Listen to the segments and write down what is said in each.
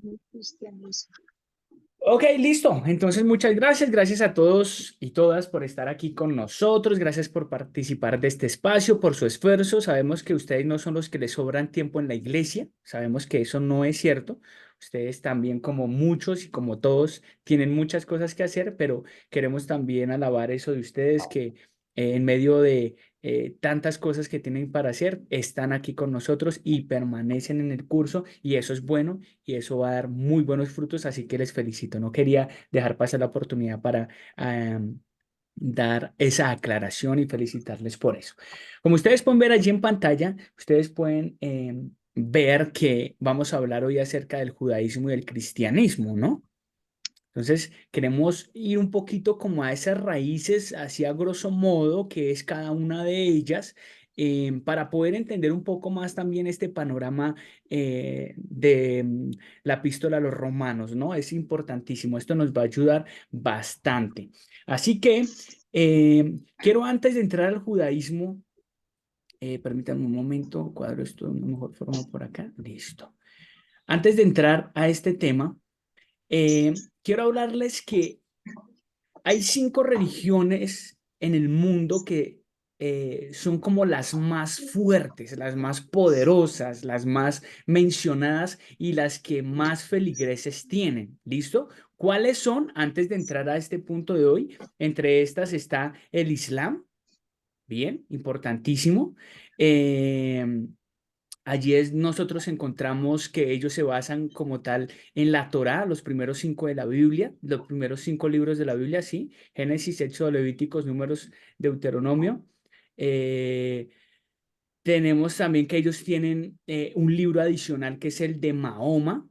el cristianismo. Ok, listo. Entonces, muchas gracias. Gracias a todos y todas por estar aquí con nosotros. Gracias por participar de este espacio, por su esfuerzo. Sabemos que ustedes no son los que les sobran tiempo en la iglesia. Sabemos que eso no es cierto. Ustedes también, como muchos y como todos, tienen muchas cosas que hacer, pero queremos también alabar eso de ustedes que en medio de tantas cosas que tienen para hacer, están aquí con nosotros y permanecen en el curso y eso es bueno y eso va a dar muy buenos frutos, así que les felicito. No quería dejar pasar la oportunidad para dar esa aclaración y felicitarles por eso. Como ustedes pueden ver allí en pantalla, ustedes pueden ver que vamos a hablar hoy acerca del judaísmo y del cristianismo, ¿no? Entonces, queremos ir un poquito como a esas raíces, así a grosso modo, que es cada una de ellas, para poder entender un poco más también este panorama de la epístola a los romanos, ¿no? Es importantísimo, esto nos va a ayudar bastante. Así que quiero antes de entrar al judaísmo, permítanme un momento, cuadro esto de una mejor forma por acá, listo. Antes de entrar a este tema, quiero hablarles que hay 5 religiones en el mundo que son como las más fuertes, las más poderosas, las más mencionadas y las que más feligreses tienen. ¿Listo? ¿Cuáles son? Antes de entrar a este punto de hoy, entre estas está el Islam, bien, importantísimo. Eh, Allí nosotros encontramos que ellos se basan como tal en la Torá, los primeros 5 de la Biblia, los primeros 5 libros de la Biblia, sí, Génesis, Éxodo, Levíticos, Números, Deuteronomio. Eh, Tenemos también que ellos tienen un libro adicional que es el de Mahoma,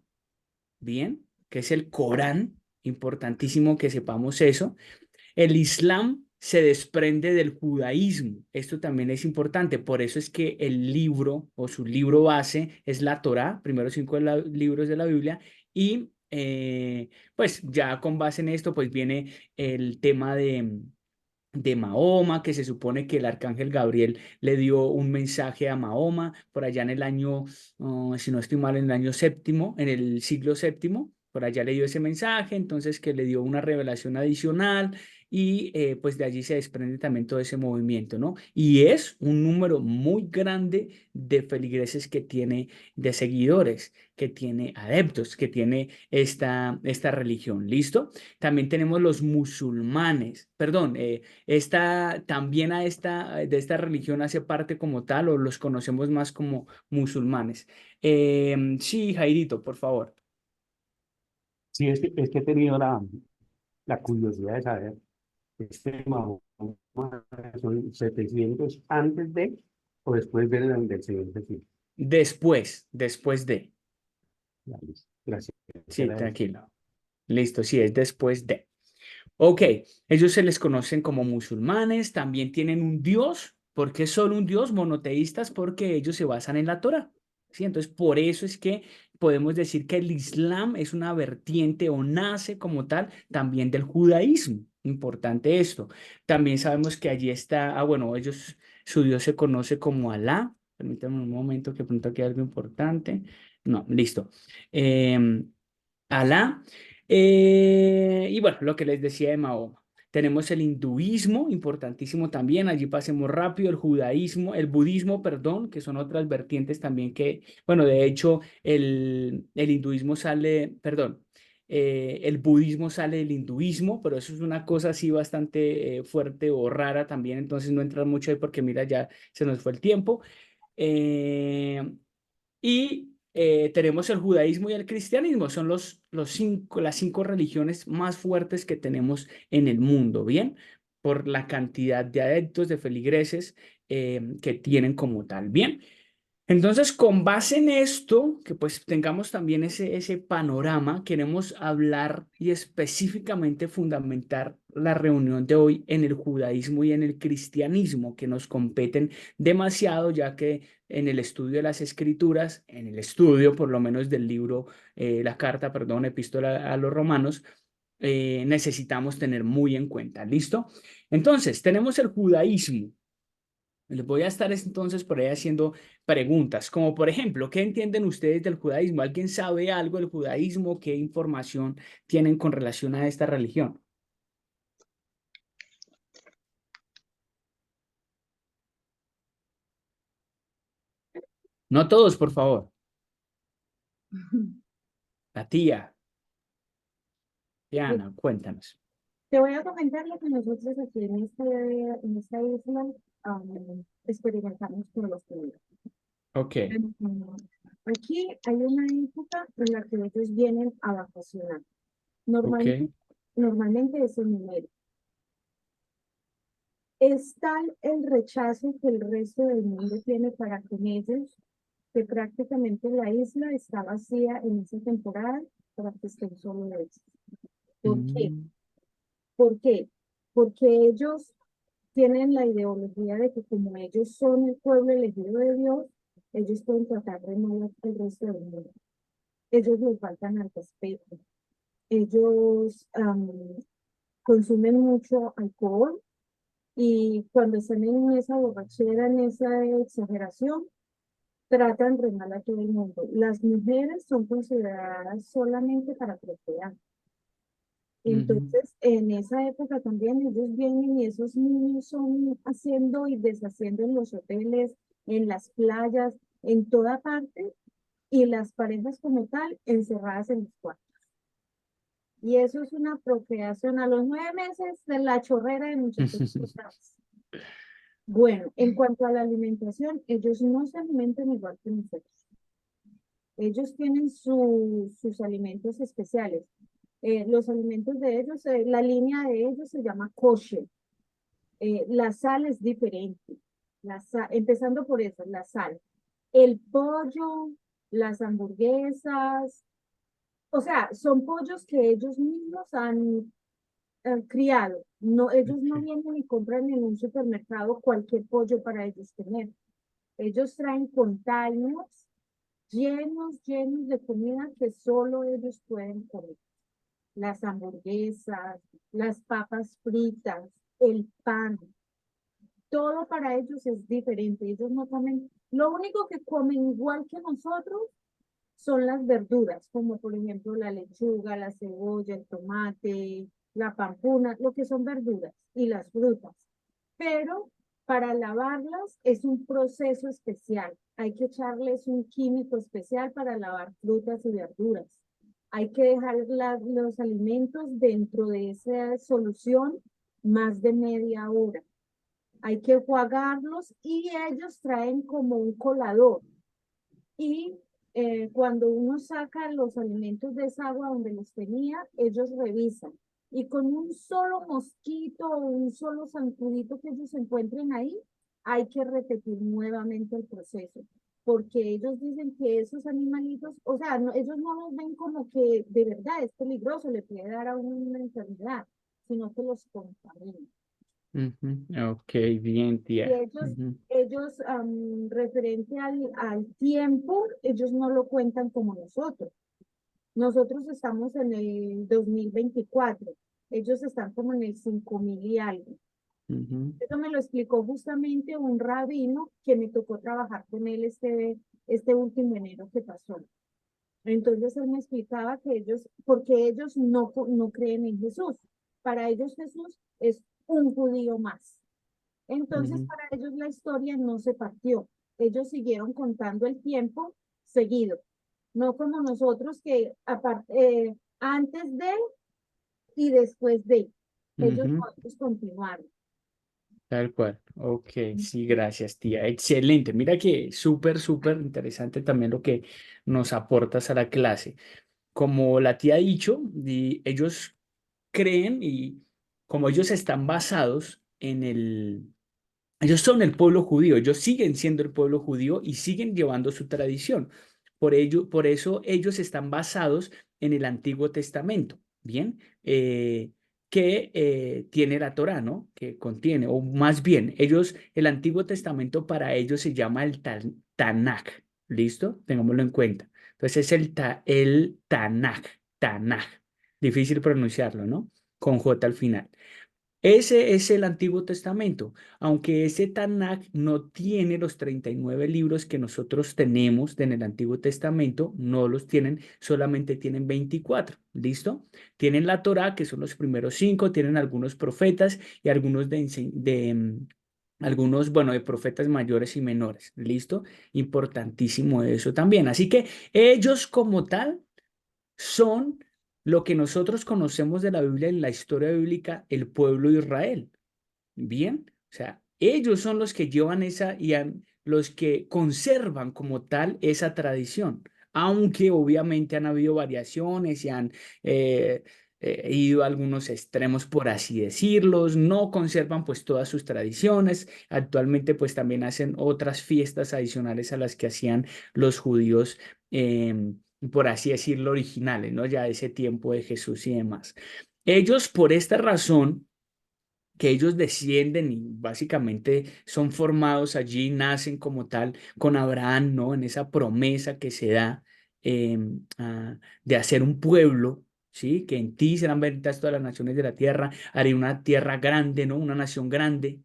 bien, que es el Corán, importantísimo que sepamos eso. El Islam se desprende del judaísmo. Esto también es importante. Por eso es que el libro o su libro base es la Torá, primeros 5 libros de la Biblia. Y pues ya con base en esto, pues viene el tema de Mahoma, que se supone que el arcángel Gabriel le dio un mensaje a Mahoma por allá en el año, si no estoy mal, en el año séptimo, en el siglo séptimo, por allá le dio ese mensaje, entonces que le dio una revelación adicional y pues de allí se desprende también todo ese movimiento, ¿no? Y es un número muy grande de feligreses que tiene, de seguidores, que tiene adeptos, que tiene esta religión, ¿listo? También tenemos los musulmanes, perdón, también de esta religión hace parte como tal, o los conocemos más como musulmanes. Sí, Jairito, por favor. Sí, es que he tenido la curiosidad de saber, este Mahoma, son 700 antes de o después del Señor Jesús. Después de. Vale, gracias. Sí, Era eso. tranquilo. Listo, sí, es después de. Ok, ellos se les conocen como musulmanes, también tienen un Dios. ¿Por qué solo un Dios? Monoteístas, porque ellos se basan en la Torah. ¿Sí? Entonces, por eso es que podemos decir que el Islam es una vertiente o nace como tal también del judaísmo. Importante esto. También sabemos que allí está, bueno, su Dios se conoce como Alá. Permítanme un momento que pronto aquí hay algo importante. No, listo. Em, Alá. Y bueno, lo que les decía de Mahoma. Tenemos el hinduismo, importantísimo también, allí pasemos rápido, el judaísmo, el budismo, perdón, que son otras vertientes también que, bueno, de hecho, el hinduismo sale, perdón, el budismo sale del hinduismo, pero eso es una cosa así bastante fuerte o rara también, entonces no entrar mucho ahí porque mira, ya se nos fue el tiempo. Eh, y tenemos el judaísmo y el cristianismo, son las 5 religiones más fuertes que tenemos en el mundo, ¿bien? Por la cantidad de adeptos, de feligreses que tienen como tal, ¿bien? Entonces, con base en esto, que pues tengamos también ese panorama, queremos hablar y específicamente fundamentar la reunión de hoy en el judaísmo y en el cristianismo, que nos competen demasiado, ya que en el estudio de las escrituras, en el estudio por lo menos del libro, la carta, perdón, epístola a los romanos, necesitamos tener muy en cuenta. ¿Listo? Entonces, tenemos el judaísmo. Les voy a estar entonces por ahí haciendo preguntas, como por ejemplo, ¿qué entienden ustedes del judaísmo? ¿Alguien sabe algo del judaísmo? ¿Qué información tienen con relación a esta religión? No todos, por favor. La tía, Diana, cuéntanos. Te voy a comentar lo que nosotros aquí en esta isla experimentamos con los turistas. Ok, Aquí hay una época en la que ellos vienen a vacacionar. ok. Normalmente es en enero. Es tal el rechazo que el resto del mundo tiene para con ellos que prácticamente la isla está vacía en esa temporada para que estén solo ellos. ¿Por qué? Mm, ¿Por qué? Porque ellos tienen la ideología de que como ellos son el pueblo elegido de Dios, ellos pueden tratar de no el resto del mundo. Ellos les faltan al respeto. Ellos consumen mucho alcohol y cuando están en esa borrachera, en esa exageración, tratan de mal a todo el mundo. Las mujeres son consideradas solamente para procrear. ujú, Entonces, en esa época también ellos vienen y esos niños son haciendo y deshaciendo en los hoteles, en las playas, en toda parte, y las parejas como tal encerradas en los cuartos. Y eso es una procreación a los 9 meses de la chorrera de muchachos. Bueno, en cuanto a la alimentación, ellos no se alimentan igual que nosotros. Ellos tienen sus alimentos especiales. Los alimentos de ellos, la línea de ellos se llama kosher. La sal es diferente. Empezando por eso, la sal. El pollo, las hamburguesas, o sea, son pollos que ellos mismos han criado. No, ellos no ok, vienen y compran en un supermercado cualquier pollo para ellos tener. Ellos traen containers llenos de comida que solo ellos pueden comer. Las hamburguesas, las papas fritas, el pan, todo para ellos es diferente. Ellos no comen, lo único que comen igual que nosotros son las verduras, como por ejemplo la lechuga, la cebolla, el tomate, la pampuna, lo que son verduras y las frutas. Pero para lavarlas es un proceso especial. Hay que echarles un químico especial para lavar frutas y verduras. Hay que dejar los alimentos dentro de esa solución más de media hora. Hay que enjuagarlos y ellos traen como un colador. Y cuando uno saca los alimentos de esa agua donde los tenía, ellos revisan. Y con un solo mosquito o un solo zancudito que ellos encuentren ahí, hay que repetir nuevamente el proceso. Porque ellos dicen que esos animalitos, o sea, ellos no los ven como que de verdad es peligroso, le puede dar a uno una enfermedad, sino que los contaminan. ujú. Ok, bien, Y tía. ellos, Ujú, referente al tiempo, ellos no lo cuentan como nosotros. Nosotros estamos en el 2024, ellos están como en el 5000 y algo. ujú. Eso me lo explicó justamente un rabino que me tocó trabajar con él este último enero que pasó. Entonces él me explicaba que ellos, porque ellos no creen en Jesús. Para ellos Jesús es un judío más. Entonces, Ujú. para ellos la historia no se partió. Ellos siguieron contando el tiempo seguido. No como nosotros que antes de y después de. Ellos, Ujú, no, ellos continuaron. tal cual. Ok, sí, gracias, tía. Excelente. Mira que súper, súper interesante también lo que nos aportas a la clase. Como la tía ha dicho, ellos creen y como ellos están basados en ellos son el pueblo judío, ellos siguen siendo el pueblo judío y siguen llevando su tradición. Por eso ellos están basados en el Antiguo Testamento, ¿bien? Que tiene la Torá, ¿no? Que contiene, o más bien, el Antiguo Testamento para ellos se llama el Tanaj, ¿listo? Tengámoslo en cuenta. Entonces es el Tanaj, Tanaj. Difícil pronunciarlo, ¿no? Con J al final. Ese es el Antiguo Testamento, aunque ese Tanakh no tiene los 39 libros que nosotros tenemos en el Antiguo Testamento, no los tienen, solamente tienen 24, ¿listo? Tienen la Torá, que son los primeros 5, tienen algunos profetas y algunos algunos, bueno, de profetas mayores y menores, ¿listo? Importantísimo eso también. Así que ellos como tal son lo que nosotros conocemos de la Biblia en la historia bíblica, el pueblo de Israel. Bien, o sea, ellos son los que llevan los que conservan como tal esa tradición, aunque obviamente han habido variaciones y han eh, ido a algunos extremos, por así decirlos, no conservan pues todas sus tradiciones. Actualmente pues también hacen otras fiestas adicionales a las que hacían los judíos, por así decirlo, originales, ¿no? Ya de ese tiempo de Jesús y demás. Ellos por esta razón que ellos descienden y básicamente son formados allí, nacen como tal con Abraham, ¿no? En esa promesa que se da de hacer un pueblo, ¿sí? Que en ti serán benditas todas las naciones de la tierra, haré una tierra grande, ¿no? Una nación grande.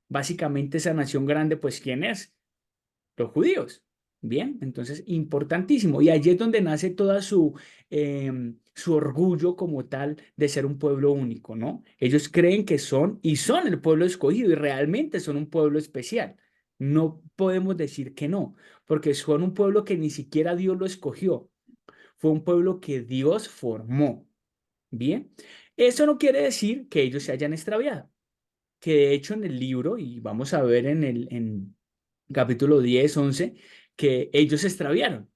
Básicamente esa nación grande, pues, ¿quién es? Los judíos. Bien, entonces importantísimo. Y allí es donde nace toda su orgullo como tal de ser un pueblo único, ¿no? Ellos creen que son y son el pueblo escogido y realmente son un pueblo especial. No podemos decir que no, porque son un pueblo que ni siquiera Dios lo escogió. Fue un pueblo que Dios formó. Bien, eso no quiere decir que ellos se hayan extraviado, que de hecho en el libro, y vamos a ver en capítulo 10 11 que ellos se extraviaron,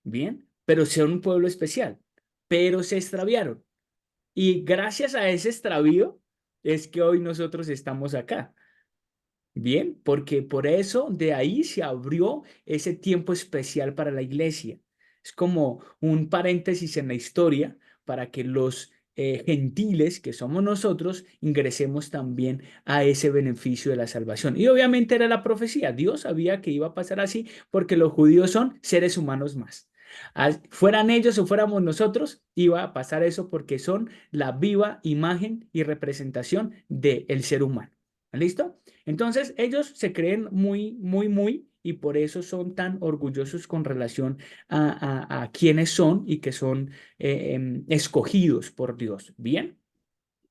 ¿bien? Pero son un pueblo especial, pero se extraviaron. Y gracias a ese extravío es que hoy nosotros estamos acá. Bien, porque por eso de ahí se abrió ese tiempo especial para la iglesia. Es como un paréntesis en la historia para que los gentiles, que somos nosotros, ingresemos también a ese beneficio de la salvación. Y obviamente era la profecía. Dios sabía que iba a pasar así porque los judíos son seres humanos más. Fueran ellos o fuéramos nosotros, iba a pasar eso porque son la viva imagen y representación del ser humano. ¿Listo? Entonces, ellos se creen muy, y por eso son tan orgullosos con relación a quiénes son y que son escogidos por Dios. Bien,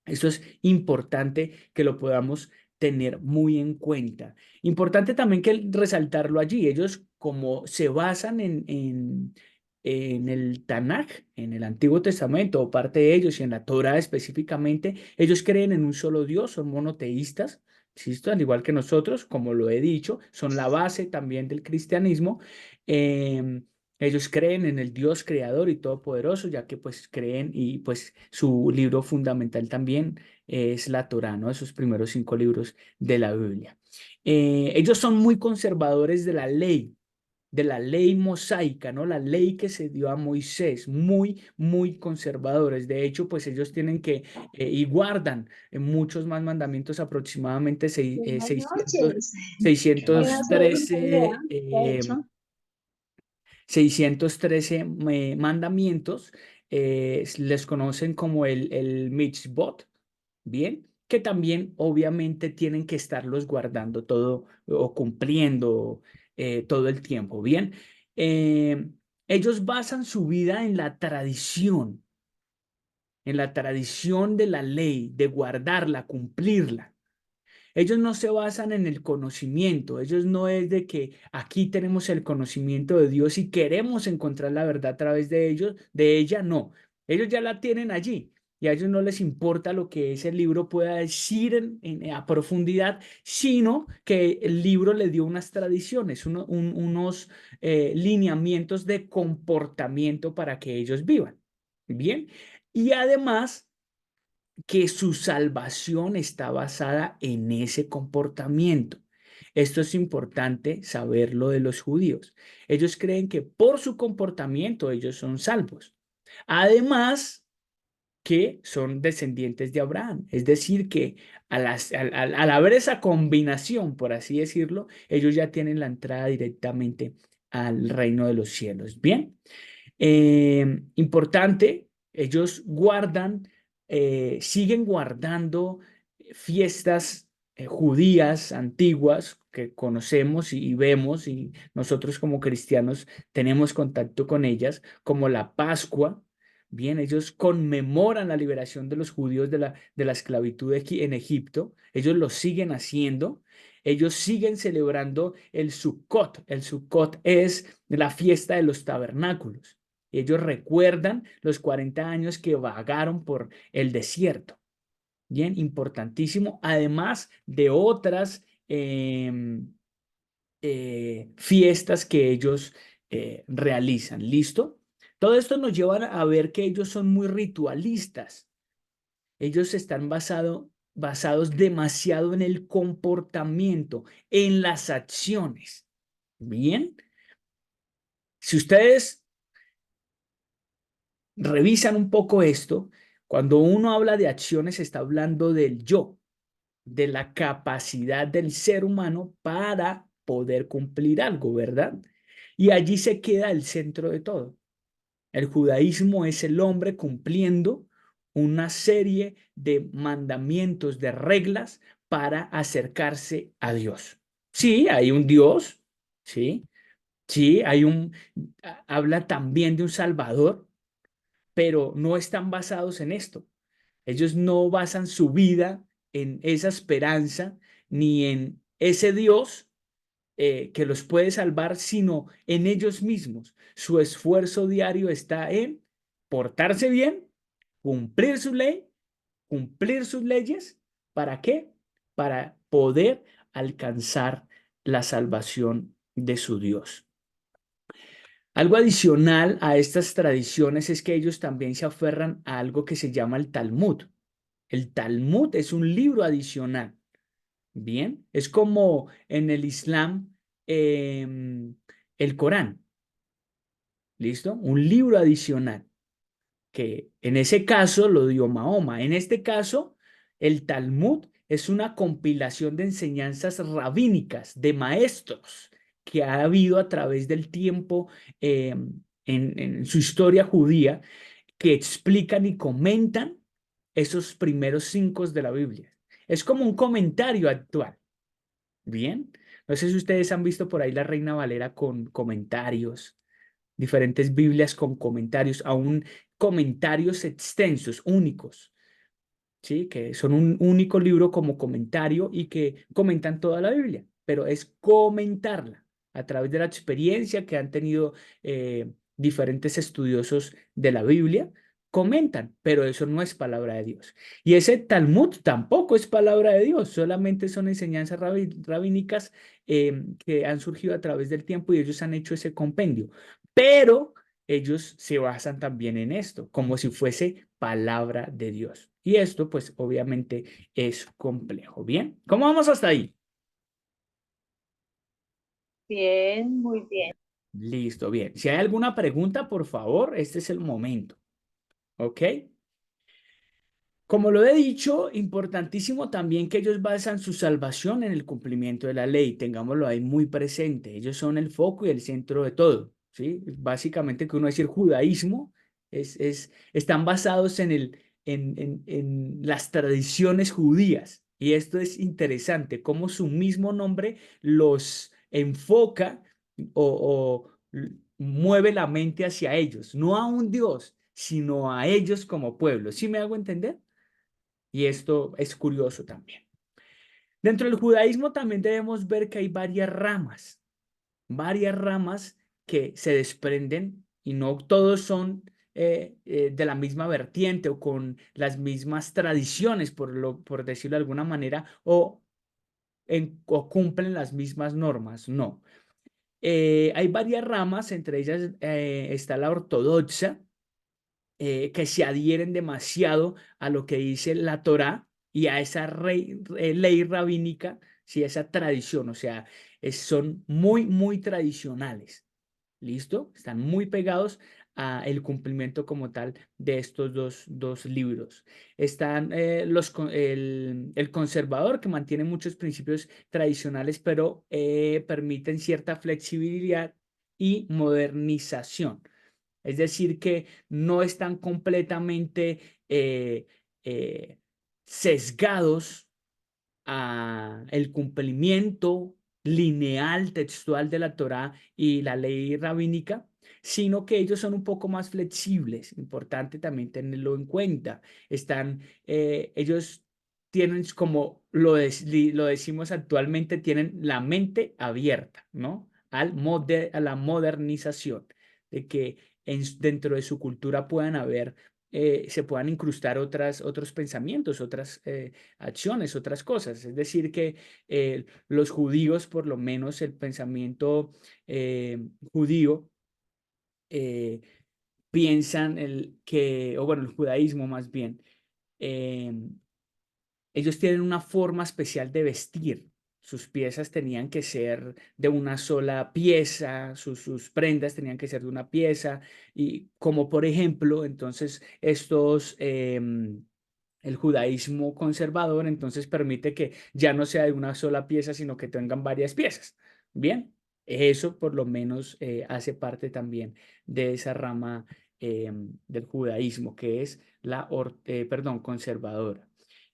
eso es importante que lo podamos tener muy en cuenta. Importante también que resaltarlo allí. Ellos, como se basan en el Tanaj, en el Antiguo Testamento, o parte de ellos, y en la Torah específicamente, ellos creen en un solo Dios, son monoteístas. ¿Listo? Al igual que nosotros, como lo he dicho, son la base también del cristianismo. Em, Ellos creen en el Dios creador y todopoderoso, ya que pues creen y pues su libro fundamental también es la Torá, ¿no? Esos primeros 5 libros de la Biblia. Ellos son muy conservadores de la ley mosaica, ¿no? La ley que se dio a Moisés, muy conservadores. De hecho, pues ellos tienen que y guardan muchos más mandamientos, aproximadamente Buenas 600, noches. Buenas noches, Andrea. 613 De hecho, 613 mandamientos, les conocen como el mitzvot, ¿bien? Que también obviamente tienen que estarlos guardando todo o cumpliendo todo el tiempo, ¿bien? Eh, Ellos basan su vida en la tradición de la ley, de guardarla, cumplirla. Ellos no se basan en el conocimiento, ellos no es de que aquí tenemos el conocimiento de Dios y queremos encontrar la verdad a través de ellos, de ella, no. Ellos ya la tienen allí y a ellos no les importa lo que ese libro pueda decir a profundidad, sino que el libro le dio unas tradiciones, unos lineamientos de comportamiento para que ellos vivan. Bien, y además que su salvación está basada en ese comportamiento. Esto es importante saberlo de los judíos. Ellos creen que por su comportamiento ellos son salvos. Además, que son descendientes de Abraham. Es decir, que al haber esa combinación, por así decirlo, ellos ya tienen la entrada directamente al reino de los cielos. Bien, importante, ellos siguen guardando fiestas judías antiguas que conocemos y vemos, y nosotros como cristianos tenemos contacto con ellas, como la Pascua. Bien, ellos conmemoran la liberación de los judíos de la esclavitud en Egipto. Ellos lo siguen haciendo. Ellos siguen celebrando el Sukkot. El Sukkot es la fiesta de los tabernáculos. Ellos recuerdan los 40 años que vagaron por el desierto. Bien, importantísimo. Además de otras fiestas que ellos realizan. ¿Listo? Todo esto nos lleva a ver que ellos son muy ritualistas. Ellos están basados demasiado en el comportamiento, en las acciones. Bien. Si ustedes revisan un poco esto, cuando uno habla de acciones, está hablando del yo, de la capacidad del ser humano para poder cumplir algo, ¿verdad? Y allí se queda el centro de todo. El judaísmo es el hombre cumpliendo una serie de mandamientos, de reglas para acercarse a Dios. Sí, hay un Dios, sí, sí, habla también de un Salvador, pero no están basados en esto. Ellos no basan su vida en esa esperanza ni en ese Dios que los puede salvar, sino en ellos mismos. Su esfuerzo diario está en portarse bien, cumplir su ley, cumplir sus leyes. ¿Para qué? Para poder alcanzar la salvación de su Dios. Algo adicional a estas tradiciones es que ellos también se aferran a algo que se llama el Talmud. El Talmud es un libro adicional. Bien, es como en el Islam el Corán. ¿Listo? Un libro adicional que en ese caso lo dio Mahoma. En este caso, el Talmud es una compilación de enseñanzas rabínicas de maestros que ha habido a través del tiempo en su historia judía, que explican y comentan esos primeros 5 de la Biblia. Es como un comentario actual. Bien, no sé si ustedes han visto por ahí la Reina Valera con comentarios, diferentes Biblias con comentarios, aún comentarios extensos, únicos, ¿sí? Que son un único libro como comentario y que comentan toda la Biblia, pero es comentarla a través de la experiencia que han tenido diferentes estudiosos de la Biblia. Comentan, pero eso no es palabra de Dios. Y ese Talmud tampoco es palabra de Dios, solamente son enseñanzas rabínicas que han surgido a través del tiempo y ellos han hecho ese compendio. Pero ellos se basan también en esto, como si fuese palabra de Dios. Y esto, pues, obviamente es complejo. ¿Bien? ¿Cómo vamos hasta ahí? Bien, muy bien. Listo, bien. Si hay alguna pregunta, por favor, este es el momento. ¿Ok? Como lo he dicho, importantísimo también que ellos basan su salvación en el cumplimiento de la ley. Tengámoslo ahí muy presente. Ellos son el foco y el centro de todo. ¿Sí? Básicamente, que uno decir judaísmo, están basados en las tradiciones judías. Y esto es interesante, cómo su mismo nombre los enfoca o mueve la mente hacia ellos, no a un Dios, sino a ellos como pueblo. ¿Sí me hago entender? Y esto es curioso también. Dentro del judaísmo también debemos ver que hay varias ramas que se desprenden y no todos son de la misma vertiente o con las mismas tradiciones, por decirlo de alguna manera, o cumplen las mismas normas. No. Hay varias ramas, entre ellas está la ortodoxa, que se adhieren demasiado a lo que dice la Torá y a esa ley rabínica, sí, esa tradición, o sea, son muy, muy tradicionales. ¿Listo? Están muy pegados a el cumplimiento como tal de estos dos libros. Están el conservador, que mantiene muchos principios tradicionales, pero permiten cierta flexibilidad y modernización. Es decir, que no están completamente eh, sesgados a el cumplimiento lineal, textual de la Torá y la ley rabínica, sino que ellos son un poco más flexibles. Importante también tenerlo en cuenta. Ellos tienen, como lo decimos actualmente, tienen la mente abierta, ¿no? A la modernización, de que dentro de su cultura puedan haber, se puedan incrustar otros pensamientos, otras acciones, otras cosas. Es decir, que los judíos, por lo menos el pensamiento judío, eh, piensan o bueno, el judaísmo más bien, eh, ellos tienen una forma especial de vestir. Sus piezas tenían que ser de una sola pieza, sus prendas tenían que ser de una pieza, y como por ejemplo, entonces el judaísmo conservador entonces permite que ya no sea de una sola pieza, sino que tengan varias piezas. Bien, eso por lo menos hace parte también de esa rama del judaísmo, que es conservadora.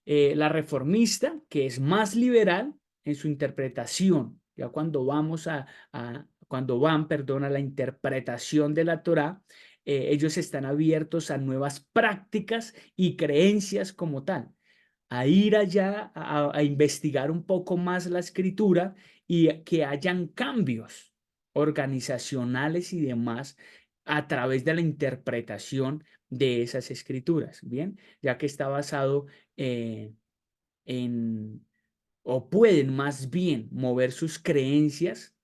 La reformista, que es más liberal en su interpretación, ya cuando van, perdón, a la interpretación de la Torá, ellos están abiertos a nuevas prácticas y creencias como tal, a ir allá a investigar un poco más la escritura y que hayan cambios organizacionales y demás a través de la interpretación de esas escrituras, ¿bien? Ya que está basado eh, en, o pueden más bien mover sus creencias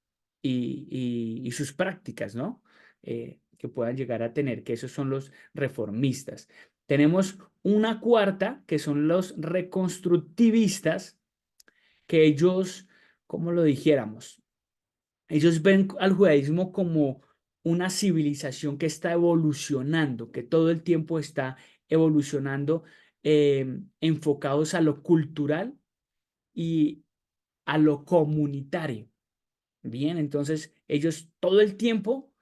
y sus prácticas, ¿no? Que puedan llegar a tener, que esos son los reformistas. Tenemos una cuarta, que son los reconstructivistas, que ellos, ¿cómo lo dijéramos? Ellos ven al judaísmo como una civilización que está evolucionando, que todo el tiempo está evolucionando, enfocados a lo cultural y a lo comunitario. Bien, entonces ellos todo el tiempo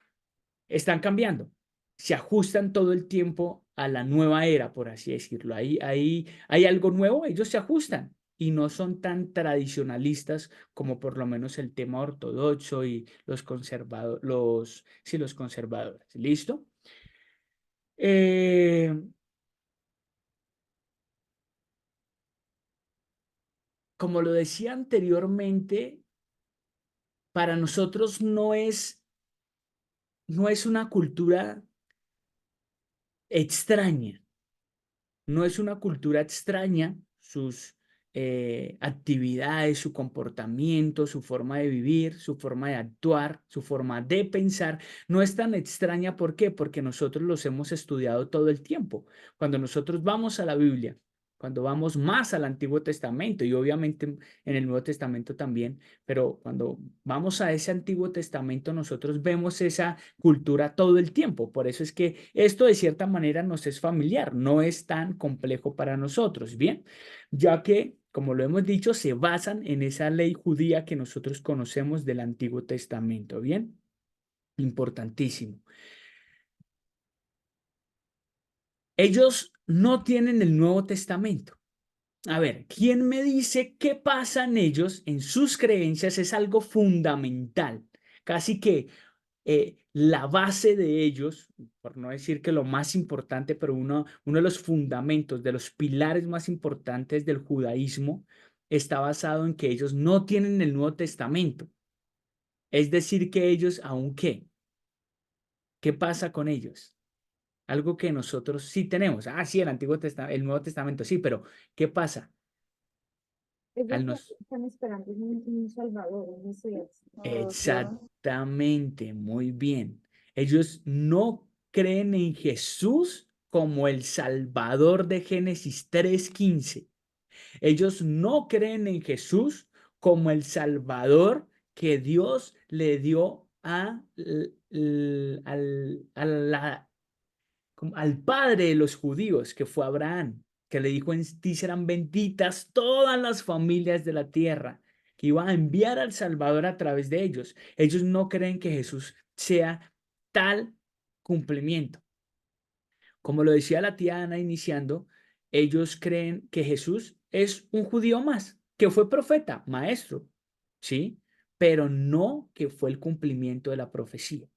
están cambiando, se ajustan todo el tiempo a la nueva era, por así decirlo. Ahí hay algo nuevo, ellos se ajustan y no son tan tradicionalistas como por lo menos el tema ortodoxo y los conservadores. ¿Listo? Como lo decía anteriormente, para nosotros no es una cultura extraña. No es una cultura extraña, sus actividades, su comportamiento, su forma de vivir, su forma de actuar, su forma de pensar, no es tan extraña. ¿Por qué? Porque nosotros los hemos estudiado todo el tiempo. Cuando nosotros vamos a la Biblia, cuando vamos más al Antiguo Testamento y obviamente en el Nuevo Testamento también, pero cuando vamos a ese Antiguo Testamento nosotros vemos esa cultura todo el tiempo. Por eso es que esto de cierta manera nos es familiar, no es tan complejo para nosotros, ¿bien? Ya que, como lo hemos dicho, se basan en esa ley judía que nosotros conocemos del Antiguo Testamento, ¿bien? Importantísimo. Ellos no tienen el Nuevo Testamento. A ver, ¿quién me dice qué pasa en ellos, en sus creencias? Es algo fundamental, casi que la base de ellos, por no decir que lo más importante, pero uno de los fundamentos, de los pilares más importantes del judaísmo, está basado en que ellos no tienen el Nuevo Testamento. Es decir, que ellos, ¿aún qué? ¿Qué pasa con ellos? Algo que nosotros sí tenemos. Ah, sí, el Nuevo Testamento, sí, pero ¿qué pasa? Ellos Al nos... están esperando un Salvador, un Mesías. Ujú. Exactamente, muy bien. Ellos no creen en Jesús como el Salvador de Génesis 3:15. Ellos no creen en Jesús como el Salvador que Dios le dio al padre de los judíos, que fue Abraham, que le dijo: en ti serán benditas todas las familias de la tierra, que iba a enviar al Salvador a través de ellos. Ellos no creen que Jesús sea tal cumplimiento. Como lo decía la tía Ana iniciando, ellos creen que Jesús es un judío más, que fue profeta, maestro, ¿sí? Pero no que fue el cumplimiento de la profecía.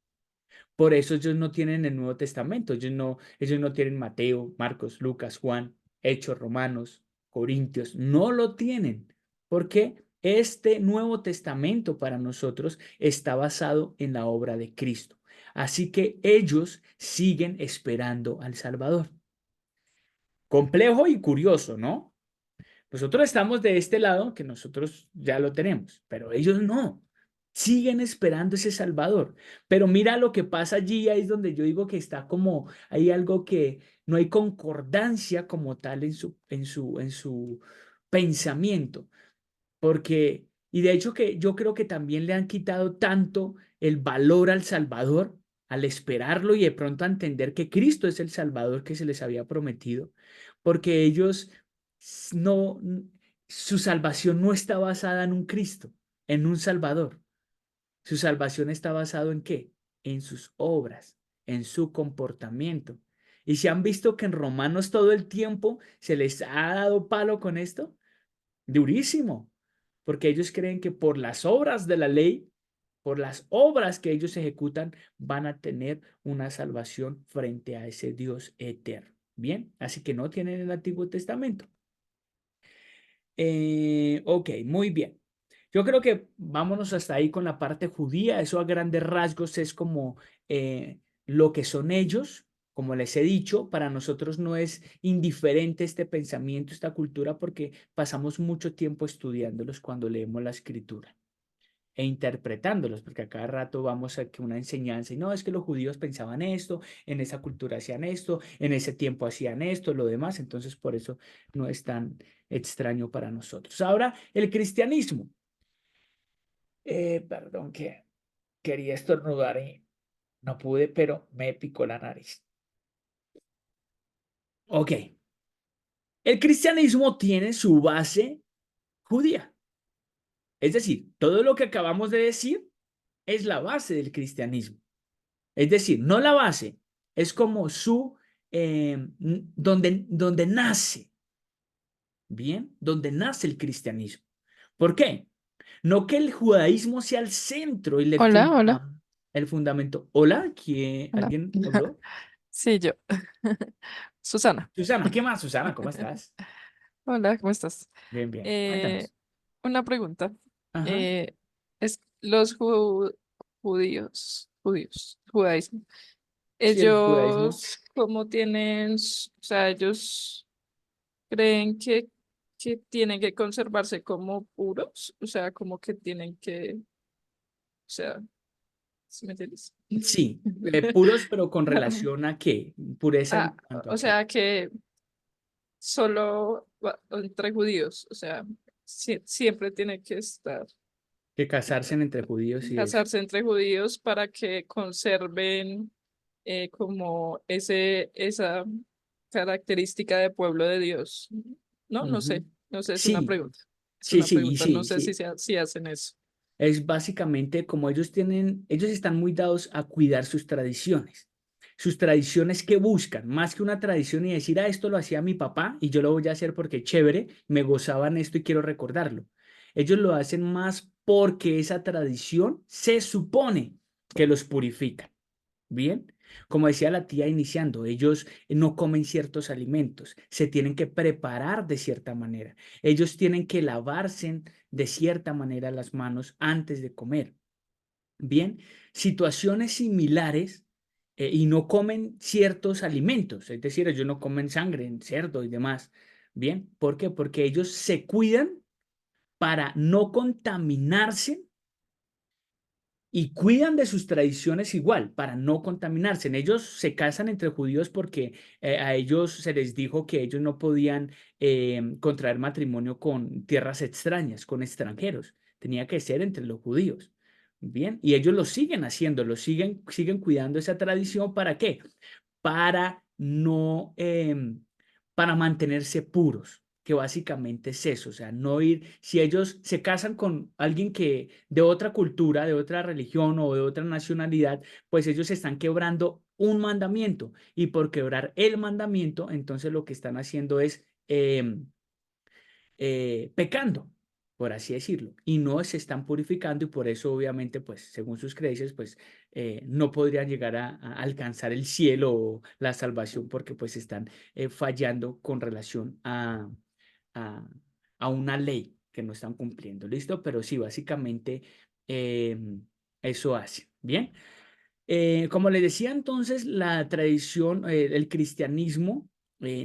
Por eso ellos no tienen el Nuevo Testamento, ellos no tienen Mateo, Marcos, Lucas, Juan, Hechos, Romanos, Corintios, no lo tienen, porque este Nuevo Testamento para nosotros está basado en la obra de Cristo. Así que ellos siguen esperando al Salvador. Complejo y curioso, ¿no? Nosotros estamos de este lado, que nosotros ya lo tenemos, pero ellos no. Siguen esperando ese Salvador. Pero mira lo que pasa allí, ahí es donde yo digo que está como, hay algo que no hay concordancia como tal en su pensamiento. Porque, y de hecho que yo creo que también le han quitado tanto el valor al Salvador, al esperarlo y de pronto a entender que Cristo es el Salvador que se les había prometido, porque ellos no, su salvación no está basada en un Cristo, en un Salvador. Su salvación está basado ¿en qué? En sus obras, en su comportamiento. Y si han visto que en Romanos todo el tiempo se les ha dado palo con esto, durísimo, porque ellos creen que por las obras de la ley, por las obras que ellos ejecutan, van a tener una salvación frente a ese Dios eterno. Bien, así que no tienen el Antiguo Testamento. Ok, muy bien. Yo creo que vámonos hasta ahí con la parte judía. Eso a grandes rasgos es como lo que son ellos. Como les he dicho, para nosotros no es indiferente este pensamiento, esta cultura, porque pasamos mucho tiempo estudiándolos cuando leemos la escritura e interpretándolos, porque a cada rato vamos a que una enseñanza y no, es que los judíos pensaban esto, en esa cultura hacían esto, en ese tiempo hacían esto, lo demás, entonces por eso no es tan extraño para nosotros. Ahora, el cristianismo. Perdón que quería estornudar y no pude, pero me picó la nariz. Ok, el cristianismo tiene su base judía. Es decir, todo lo que acabamos de decir es la base del cristianismo. Es decir, no la base, es como donde nace, ¿bien? Donde nace el cristianismo. ¿Por qué? No que el judaísmo sea el centro y Hola, hola, el fundamento. Hola, hola. ¿alguien habló? Sí, yo. Susana. Susana, ¿qué más, Susana? ¿Cómo estás? Hola, ¿cómo estás? Bien, bien. Eh, Cuéntanos. una pregunta. Ajá. Eh, es los judaísmo, Sí, el judaísmo. ellos, ¿cómo tienen, o sea, ellos creen que tienen que conservarse como puros? O sea, como que tienen que, o sea, ¿sí me entiendes? Sí, puros, pero con relación a qué? Pureza en Ah, cuanto a o qué. sea, que solo entre judíos, o sea, siempre tiene que estar, Que casarse entre judíos y eso. casarse entre judíos para que conserven como esa característica de pueblo de Dios. No, no sé, Ujú. no sé, es una Sí, pregunta. Es sí, una sí, y pregunta, no sí, sé si, sí. si hacen eso. Es básicamente como ellos están muy dados a cuidar sus tradiciones. Sus tradiciones que buscan, más que una tradición y decir, esto lo hacía mi papá y yo lo voy a hacer porque es chévere, me gozaban esto y quiero recordarlo. Ellos lo hacen más porque esa tradición se supone que los purifica. Bien, como decía la tía iniciando, ellos no comen ciertos alimentos, se tienen que preparar de cierta manera, ellos tienen que lavarse de cierta manera las manos antes de comer. Bien, situaciones similares y no comen ciertos alimentos, es decir, ellos no comen sangre, cerdo y demás. Bien, ¿por qué? Porque ellos se cuidan para no contaminarse y cuidan de sus tradiciones igual para no contaminarse. Ellos se casan entre judíos porque a ellos se les dijo que ellos no podían contraer matrimonio con tierras extrañas, con extranjeros. Tenía que ser entre los judíos. Bien, y ellos lo siguen haciendo, siguen cuidando esa tradición. ¿Para qué? Para no, para mantenerse puros, que básicamente es eso, o sea, no ir, si ellos se casan con alguien que de otra cultura, de otra religión o de otra nacionalidad, pues ellos están quebrando un mandamiento y por quebrar el mandamiento, entonces lo que están haciendo es pecando. por así decirlo, y no se están purificando y por eso obviamente, pues, según sus creencias, pues, no podrían llegar a alcanzar el cielo o la salvación porque pues están fallando con relación a, a una ley que no están cumpliendo, ¿listo? Pero sí, básicamente eh, eso hace, ¿bien? Como les decía entonces, la tradición, el cristianismo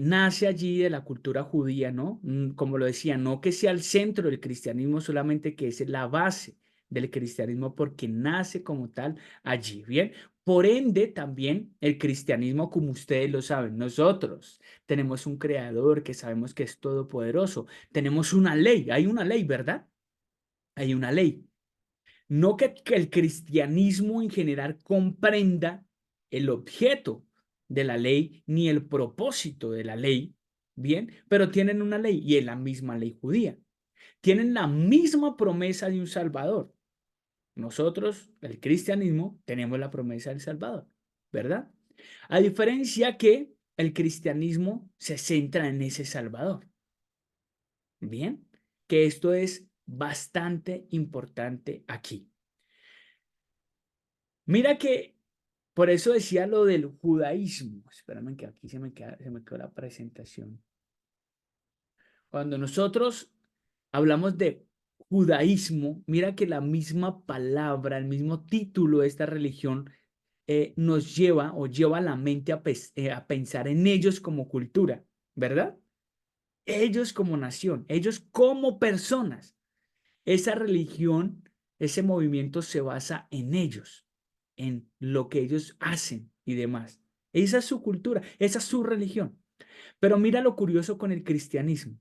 nace allí de la cultura judía, ¿no? Como lo decía, no que sea el centro del cristianismo, solamente que es la base del cristianismo porque nace como tal allí, ¿bien? Por ende, también el cristianismo, como ustedes lo saben, nosotros tenemos un creador que sabemos que es todopoderoso, tenemos una ley, hay una ley, ¿verdad? Hay una ley. No que el cristianismo en general comprenda el objeto de la ley ni el propósito de la ley, ¿bien? Pero tienen una ley y es la misma ley judía. Tienen la misma promesa de un Salvador. Nosotros, el cristianismo, tenemos la promesa del Salvador, ¿verdad? A diferencia que el cristianismo se centra en ese Salvador, ¿bien? Que esto es bastante importante aquí. Mira que por eso decía lo del judaísmo. Espérame que aquí se me quedó la presentación. Cuando nosotros hablamos de judaísmo, mira que la misma palabra, el mismo título de esta religión nos lleva o lleva a la mente a pensar en ellos como cultura, ¿verdad? Ellos como nación, ellos como personas. Esa religión, ese movimiento se basa en ellos, en lo que ellos hacen y demás. Esa es su cultura, esa es su religión. Pero mira lo curioso con el cristianismo.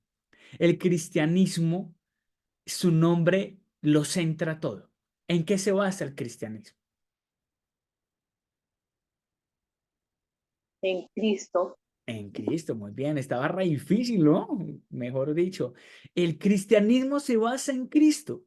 El cristianismo, su nombre lo centra todo. ¿En qué se basa el cristianismo? En Cristo. En Cristo, muy bien. Estaba re difícil, ¿no? Mejor dicho, el cristianismo se basa en Cristo.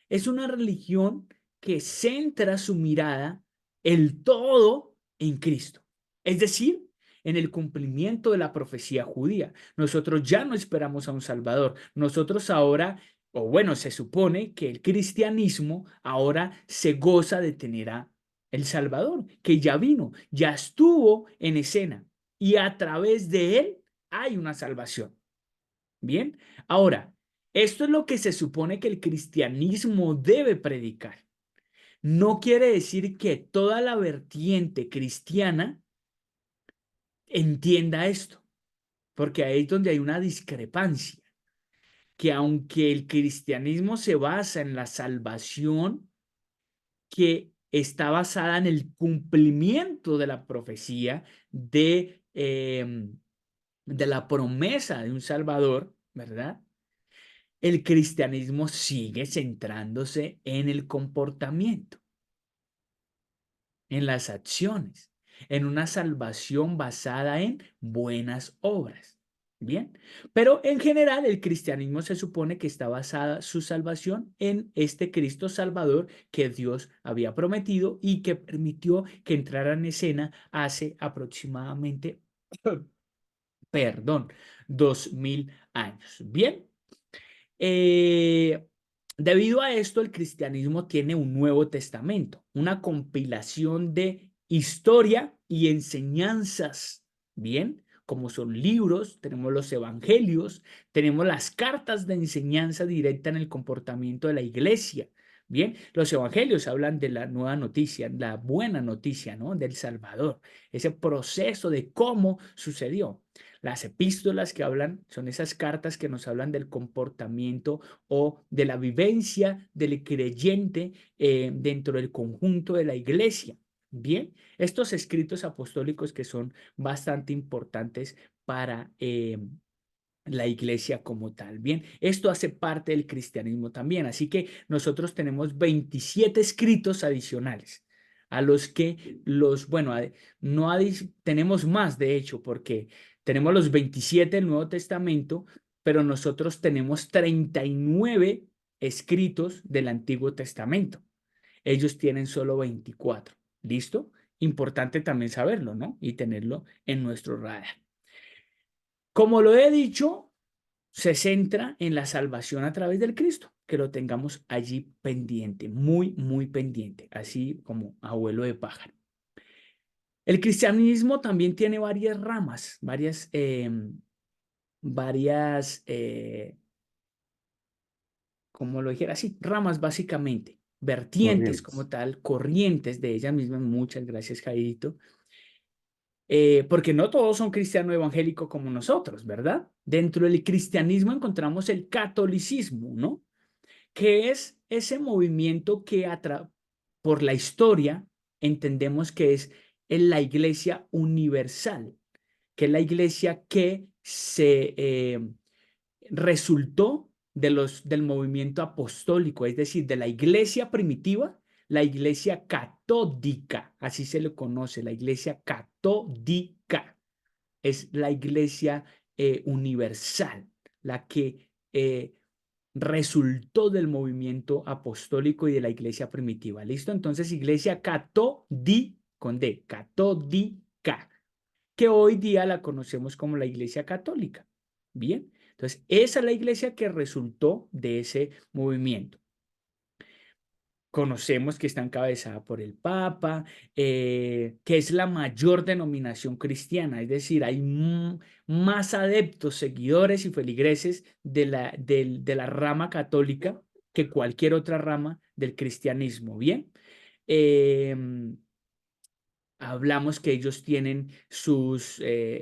Es una religión que centra su mirada, el todo, en Cristo. Es decir, en el cumplimiento de la profecía judía. Nosotros ya no esperamos a un Salvador. Nosotros ahora, o bueno, se supone que el cristianismo ahora se goza de tener a el Salvador, que ya vino, ya estuvo en escena y a través de él hay una salvación. Bien, ahora, esto es lo que se supone que el cristianismo debe predicar. No quiere decir que toda la vertiente cristiana entienda esto, porque ahí es donde hay una discrepancia, que aunque el cristianismo se basa en la salvación, que está basada en el cumplimiento de la profecía de la promesa de un Salvador, ¿verdad? El cristianismo sigue centrándose en el comportamiento, en las acciones, en una salvación basada en buenas obras. Bien, pero en general el cristianismo se supone que está basada su salvación en este Cristo Salvador que Dios había prometido y que permitió que entrara en escena hace aproximadamente, perdón, 2000 años. Bien. Eh, Debido a esto, el cristianismo tiene un Nuevo Testamento, una compilación de historia y enseñanzas, ¿bien? Como son libros, tenemos los evangelios, tenemos las cartas de enseñanza directa en el comportamiento de la iglesia, ¿bien? Los evangelios hablan de la nueva noticia, la buena noticia, ¿no? Del Salvador, ese proceso de cómo sucedió. Las epístolas que hablan son esas cartas que nos hablan del comportamiento o de la vivencia del creyente dentro del conjunto de la iglesia. Bien, estos escritos apostólicos que son bastante importantes para la iglesia como tal. Bien, esto hace parte del cristianismo también. Así que nosotros tenemos 27 escritos adicionales a los que bueno, no tenemos más de hecho, porque tenemos los 27 del Nuevo Testamento, pero nosotros tenemos 39 escritos del Antiguo Testamento. Ellos tienen solo 24. ¿Listo? Importante también saberlo, ¿no? Y tenerlo en nuestro radar. Como lo he dicho, se centra en la salvación a través del Cristo, que lo tengamos allí pendiente, muy, muy pendiente, así como abuelo de pájaro. El cristianismo también tiene varias ramas, como lo dijera así, ramas básicamente, vertientes como Corrientes. tal, corrientes de ellas mismas. Muchas gracias, Jairito. Porque no todos son cristianos evangélicos como nosotros, ¿verdad? Dentro del cristianismo encontramos el catolicismo, ¿no? Que es ese movimiento que por la historia entendemos que es en la iglesia universal, que es la iglesia que se resultó del movimiento apostólico, es decir, de la iglesia primitiva, la iglesia catódica, así se le conoce, la iglesia catódica, es la iglesia universal, la que resultó del movimiento apostólico y de la iglesia primitiva. ¿Listo? Entonces, iglesia catódica, con D, catódica, que hoy día la conocemos como la iglesia católica. Bien, entonces esa es la iglesia que resultó de ese movimiento. Conocemos que está encabezada por el Papa, que es la mayor denominación cristiana, es decir, hay más adeptos, seguidores y feligreses de la rama católica que cualquier otra rama del cristianismo. Bien, hablamos que ellos tienen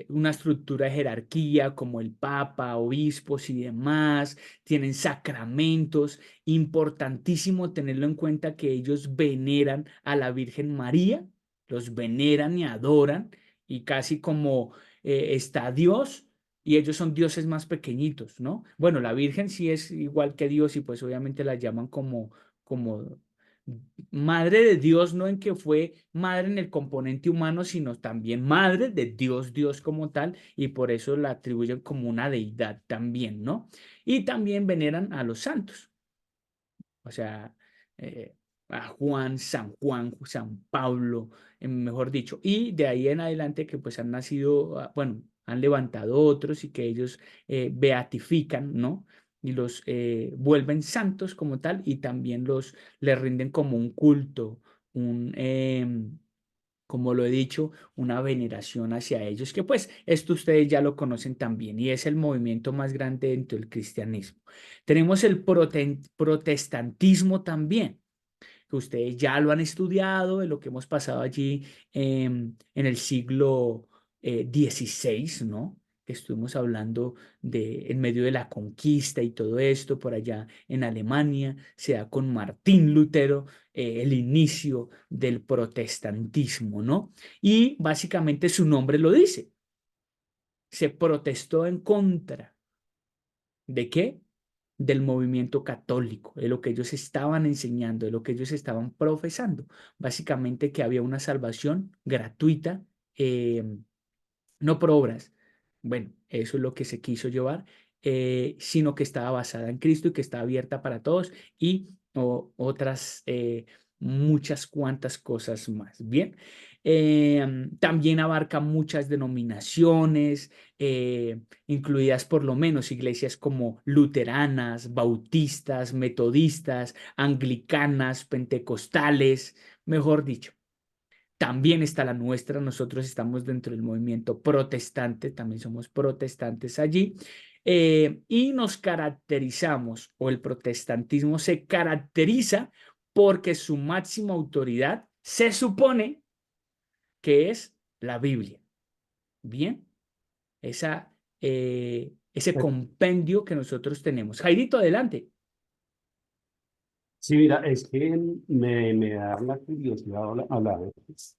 una estructura de jerarquía como el Papa, obispos y demás, tienen sacramentos. Importantísimo tenerlo en cuenta que ellos veneran a la Virgen María, los veneran y adoran, y casi como está Dios. Y ellos son dioses más pequeñitos, ¿no? Bueno, la Virgen sí es igual que Dios y pues obviamente la llaman como madre de Dios, no en que fue madre en el componente humano, sino también madre de Dios, Dios como tal, y por eso la atribuyen como una deidad también, ¿no? Y también veneran a los santos, o sea, a Juan, San Pablo, mejor dicho, y de ahí en adelante que pues han nacido, bueno, han levantado otros y que ellos beatifican, ¿no? Y los vuelven santos como tal y también les rinden como un culto, como lo he dicho, una veneración hacia ellos, que pues esto ustedes ya lo conocen también y es el movimiento más grande dentro del cristianismo. Tenemos el protestantismo también, que ustedes ya lo han estudiado, de lo que hemos pasado allí en el siglo XVI, ¿no? Que estuvimos hablando en medio de la conquista y todo esto por allá en Alemania, se da con Martín Lutero el inicio del protestantismo, ¿no? Y básicamente su nombre lo dice, se protestó en contra ¿de qué? Del movimiento católico, de lo que ellos estaban enseñando, de lo que ellos estaban profesando. Básicamente que había una salvación gratuita, eh, no por obras. Bueno, eso es lo que se quiso llevar, sino que estaba basada en Cristo y que está abierta para todos y otras muchas cuantas cosas más. Bien, también abarca muchas denominaciones, incluidas por lo menos iglesias como luteranas, bautistas, metodistas, anglicanas, pentecostales, mejor dicho. También está la nuestra, nosotros estamos dentro del movimiento protestante, también somos protestantes allí, y nos caracterizamos, o el protestantismo se caracteriza porque su máxima autoridad se supone que es la Biblia. Bien, ese Eh, compendio que nosotros tenemos. Jairito, adelante. Sí, mira, es que me da la curiosidad a la vez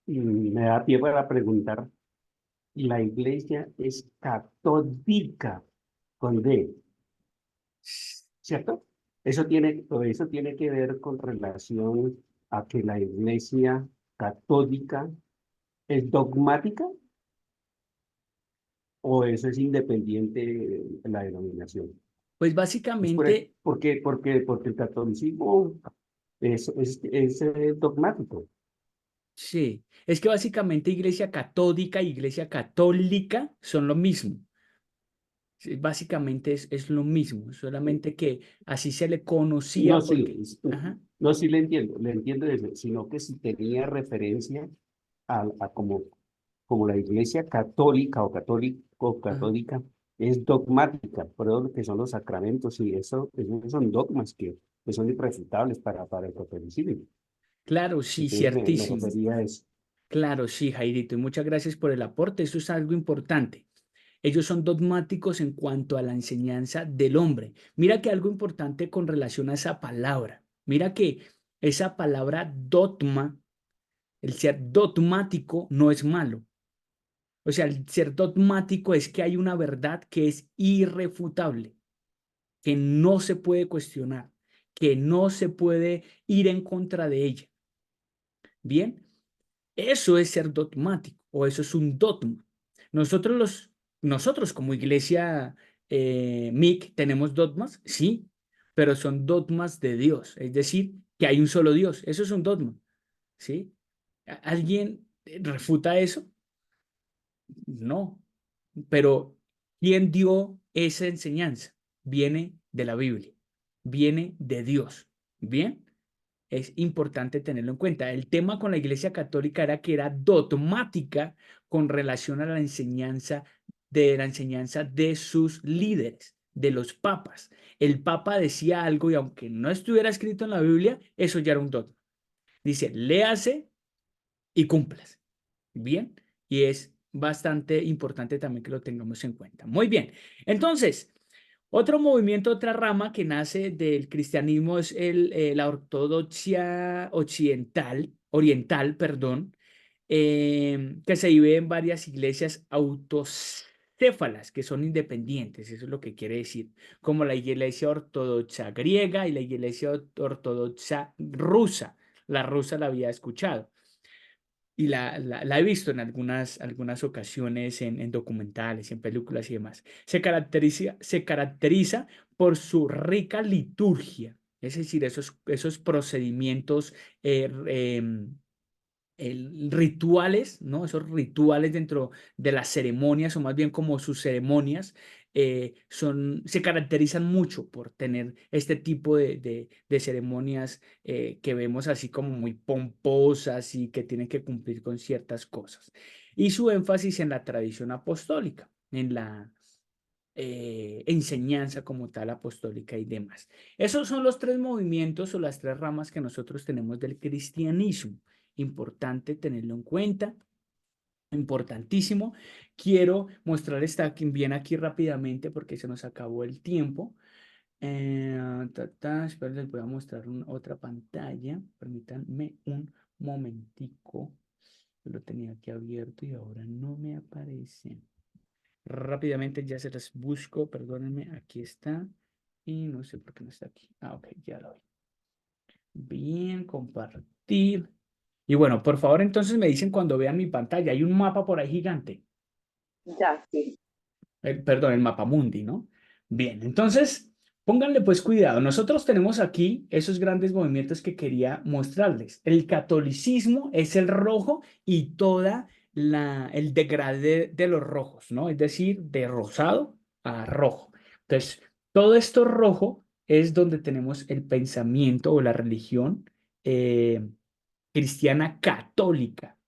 y me da pie para preguntar, la iglesia es católica con D, ¿cierto? Eso tiene que ver con relación a que la iglesia católica es dogmática o eso es independiente de la denominación. Pues Es básicamente, porque el catolicismo es dogmático. sí, es que básicamente iglesia católica y iglesia católica son lo mismo. Sí, básicamente es lo mismo, solamente que así se le conocía No, sí, porque... Ajá. no, sí le entiendo eso, sino que si tenía referencia a como la iglesia católica o Ajá. católica es dogmática, por eso lo que son los sacramentos y eso son dogmas que son irrefutables para el catolicismo. Claro, sí, Entonces me ciertísimo. refería a eso. Claro, sí, Jairito, y muchas gracias por el aporte. Eso es algo importante. Ellos son dogmáticos en cuanto a la enseñanza del hombre. Mira que algo importante con relación a esa palabra. Mira que esa palabra dogma, el ser dogmático no es malo. O sea, el ser dogmático es que hay una verdad que es irrefutable, que no se puede cuestionar, que no se puede ir en contra de ella. Bien, eso es ser dogmático o eso es un dogma. Nosotros nosotros como iglesia MIC tenemos dogmas, sí, pero son dogmas de Dios, es decir, que hay un solo Dios. Eso es un dogma, ¿sí? ¿Alguien refuta eso? No, pero ¿quién dio esa enseñanza? Viene de la Biblia, viene de Dios. ¿Bien? Es importante tenerlo en cuenta. El tema con la Iglesia Católica era que era dogmática con relación a la enseñanza de sus líderes, de los papas. El papa decía algo y aunque no estuviera escrito en la Biblia, eso ya era un dogma. Dice, léase y cúmplase. Bien, y es bastante importante también que lo tengamos en cuenta. Muy bien, entonces, otro movimiento, otra rama que nace del cristianismo es la ortodoxia oriental, perdón, que se vive en varias iglesias autocéfalas, que son independientes, eso es lo que quiere decir, como la iglesia ortodoxa griega y la iglesia ortodoxa rusa. La rusa la había escuchado y la he visto en algunas ocasiones en documentales, en películas y demás. Se caracteriza por su rica liturgia, es decir, esos procedimientos rituales, ¿no? Esos rituales dentro de las ceremonias, o más bien como sus ceremonias, se caracterizan mucho por tener este tipo de ceremonias que vemos así como muy pomposas y que tienen que cumplir con ciertas cosas. Y su énfasis en la tradición apostólica, en la enseñanza como tal apostólica y demás. Esos son los tres movimientos o las tres ramas que nosotros tenemos del cristianismo. Importante tenerlo en cuenta, importantísimo. Quiero mostrar esta bien aquí rápidamente porque se nos acabó el tiempo. Espero les voy a mostrar otra pantalla. Permítanme un momentico. Lo tenía aquí abierto y ahora no me aparece. Rápidamente ya se las busco, perdónenme, aquí está. Y no sé por qué no está aquí. Ah, ok, ya lo vi. Bien, compartir. Y bueno, por favor, entonces me dicen cuando vean mi pantalla. Hay un mapa por ahí gigante. Ya, sí. Perdón, el mapa mundi, ¿no? Bien, entonces, pónganle pues cuidado. Nosotros tenemos aquí esos grandes movimientos que quería mostrarles. El catolicismo es el rojo y toda el degradé de los rojos, ¿no? Es decir, de rosado a rojo. Entonces, todo esto rojo es donde tenemos el pensamiento o la religión cristiana católica.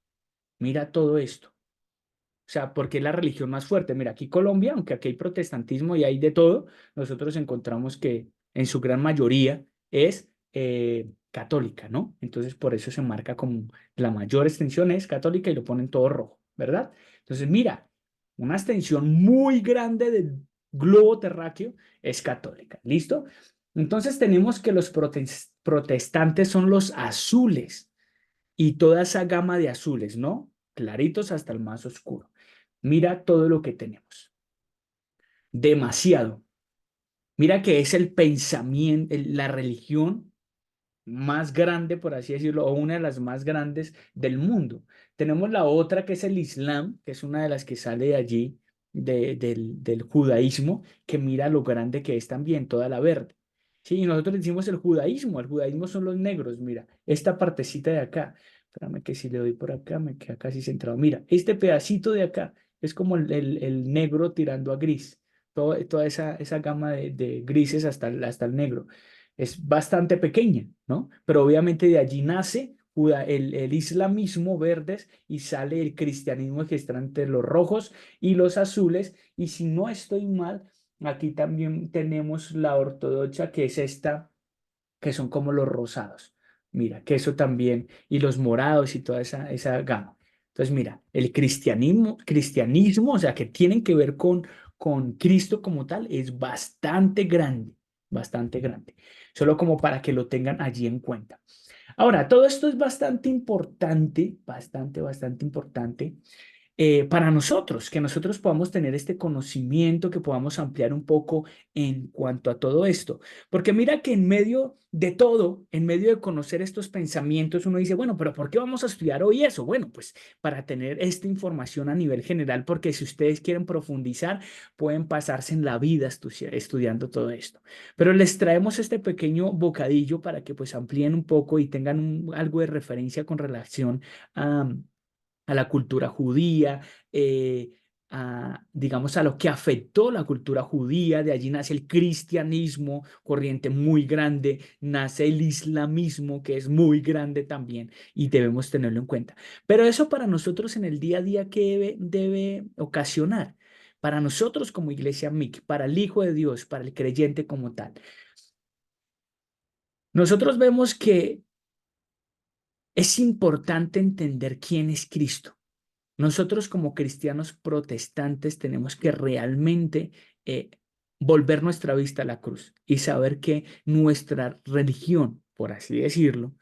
Mira todo esto. O sea, porque es la religión más fuerte. Mira, aquí Colombia, aunque aquí hay protestantismo y hay de todo, nosotros encontramos que en su gran mayoría es católica, ¿no? Entonces, por eso se marca como la mayor extensión es católica y lo ponen todo rojo, ¿verdad? Entonces, mira, una extensión muy grande del globo terráqueo es católica, ¿listo? Entonces tenemos que los protestantes son los azules y toda esa gama de azules, ¿no? Claritos hasta el más oscuro. Mira todo lo que tenemos. Demasiado. Mira que es el pensamiento, la religión más grande, por así decirlo, o una de las más grandes del mundo. Tenemos la otra que es el Islam, que es una de las que sale de allí, del judaísmo, que mira lo grande que es también toda la verde. Sí, y nosotros decimos el judaísmo son los negros, mira, esta partecita de acá, espérame que si le doy por acá me queda casi centrado, mira, este pedacito de acá es como el negro tirando a gris, toda esa gama de grises hasta el negro. Es bastante pequeña, ¿no? Pero obviamente de allí nace el islamismo verdes y sale el cristianismo que está entre los rojos y los azules. Y si no estoy mal, aquí también tenemos la ortodoxa, que es esta, que son como los rosados. Mira, que eso también, y los morados y toda esa gama. Entonces, mira, el cristianismo, o sea, que tienen que ver con Cristo como tal, es bastante grande, bastante grande. Solo como para que lo tengan allí en cuenta. Ahora, todo esto es bastante importante, bastante importante para nosotros, que nosotros podamos tener este conocimiento, que podamos ampliar un poco en cuanto a todo esto. Porque mira que en medio de todo, en medio de conocer estos pensamientos, uno dice, bueno, pero ¿por qué vamos a estudiar hoy eso? Bueno, pues para tener esta información a nivel general, porque si ustedes quieren profundizar, pueden pasarse en la vida estudiando todo esto. Pero les traemos este pequeño bocadillo para que pues amplíen un poco y tengan algo de referencia con relación a la cultura judía, digamos, a lo que afectó la cultura judía. De allí nace el cristianismo, corriente muy grande, nace el islamismo, que es muy grande también, y debemos tenerlo en cuenta. Pero eso para nosotros en el día a día, ¿qué debe ocasionar? Para nosotros como Iglesia MIC, para el Hijo de Dios, para el creyente como tal. Nosotros vemos que es importante entender quién es Cristo. Nosotros como cristianos protestantes tenemos que realmente volver nuestra vista a la cruz y saber que nuestra religión, por así decirlo,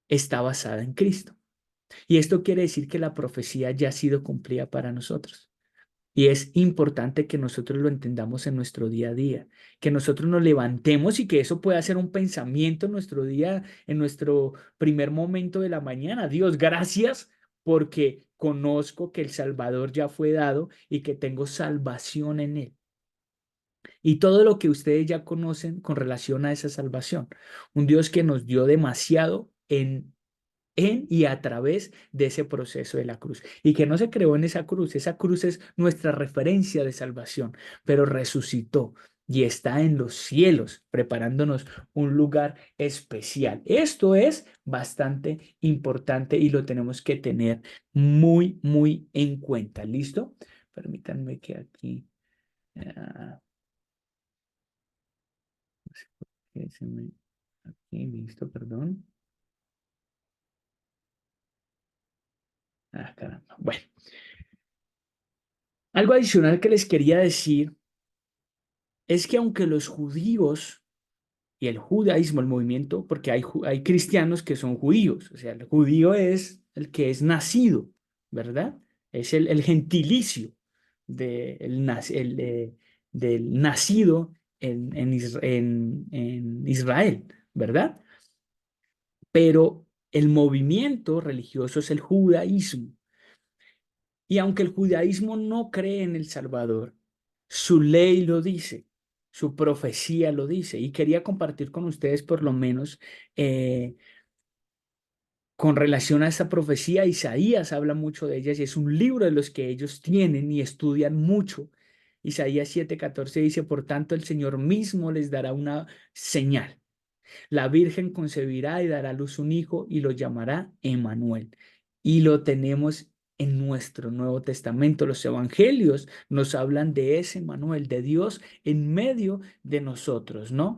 está basada en Cristo. Y esto quiere decir que la profecía ya ha sido cumplida para nosotros. Y es importante que nosotros lo entendamos en nuestro día a día, que nosotros nos levantemos y que eso pueda ser un pensamiento en nuestro día, en nuestro primer momento de la mañana. Dios, gracias porque conozco que el Salvador ya fue dado y que tengo salvación en él. Y todo lo que ustedes ya conocen con relación a esa salvación. Un Dios que nos dio demasiado en y a través de ese proceso de la cruz. Y que no se creó en esa cruz. Esa cruz es nuestra referencia de salvación, pero resucitó y está en los cielos, preparándonos un lugar especial. Esto es bastante importante y lo tenemos que tener muy en cuenta. ¿Listo? Permítanme que aquí... no sé por qué aquí, listo, perdón. Caramba. Bueno. Algo adicional que les quería decir es que aunque los judíos y el judaísmo, el movimiento, porque hay cristianos que son judíos, o sea, el judío es el que es nacido, ¿verdad? Es el gentilicio del nacido en Israel, ¿verdad? Pero el movimiento religioso es el judaísmo. Y aunque el judaísmo no cree en el Salvador, su ley lo dice, su profecía lo dice. Y quería compartir con ustedes por lo menos con relación a esa profecía. Isaías habla mucho de ellas y es un libro de los que ellos tienen y estudian mucho. Isaías 7:14 dice, por tanto el Señor mismo les dará una señal. La Virgen concebirá y dará a luz un hijo y lo llamará Emmanuel. Y lo tenemos en nuestro Nuevo Testamento. Los evangelios nos hablan de ese Emmanuel, de Dios en medio de nosotros, ¿no?